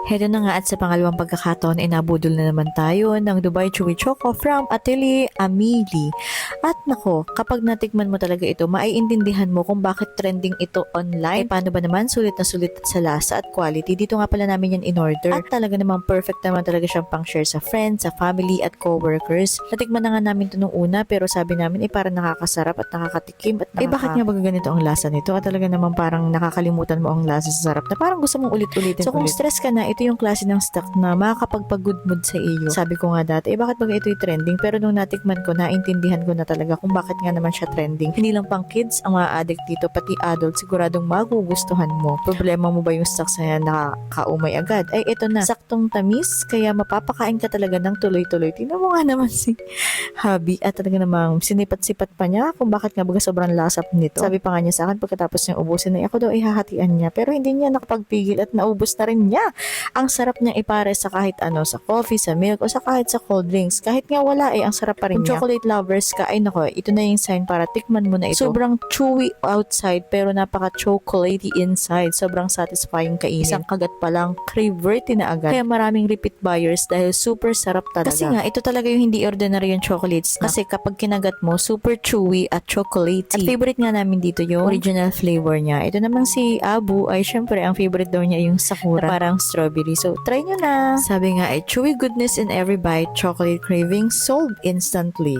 Heto na nga at sa pangalawang pagkakataon ay nabudol na naman tayo ng Dubai Chewy Choco from Atelier Amili. At nako, kapag natikman mo talaga ito, maiintindihan mo kung bakit trending ito online. Paano ba naman sulit na sulit sa lasa at quality? Dito nga pala namin yan in order. At talaga namang perfect naman talaga siyang pang share sa friends, sa family at co-workers. Natikman na nga namin ito nung una pero sabi namin parang nakakasarap at nakakatikim at bakit nga ba ganito ang lasa nito? At talaga namang parang nakakalimutan mo ang lasa sa sarap na parang gusto mong ulit-ulitin. So kung stress ka na, ito yung klase ng stock na makakapagpag-good mood sa iyo. Sabi ko nga dati, bakit ba ito'y trending? Pero nung natikman ko, naintindihan ko na talaga kung bakit nga naman siya trending. Hindi lang pang kids ang ma-addict dito, pati adult, siguradong magugustuhan mo. Problema mo ba yung stocks na yan nakakaumay agad? Ay, ito na. Saktong tamis, kaya mapapakain ka talaga ng tuloy-tuloy. Tingnan mo nga naman si Habi at talaga namang sinipat-sipat pa niya kung bakit nga baga sobrang lasap nito. Sabi pa nga niya sa akin pagkatapos niyang ubusin na ako daw ihahatian niya. Pero hindi niya nakapagpigil at naubos na rin niya. Ang sarap niyang ipare sa kahit ano, sa coffee, sa milk, o sa kahit sa cold drinks. Kahit nga wala ang sarap pa rin niya. Kung chocolate lovers ka, ay nako, ito na yung sign para tikman mo na ito. Sobrang chewy outside, pero napaka-chocolatey inside. Sobrang satisfying kainin. Isang kagat pa lang, crave-worthy na agad. Kaya maraming repeat buyers dahil super sarap talaga. Kasi nga, ito talaga yung hindi ordinary yung chocolates. Kasi kapag kinagat mo, super chewy at chocolatey. At favorite nga namin dito yung original flavor niya. Ito namang si Abu ay syempre ang favorite daw niya yung sakura na parang strawberry. So, try nyo na. Sabi nga chewy goodness in every bite, chocolate cravings solved instantly.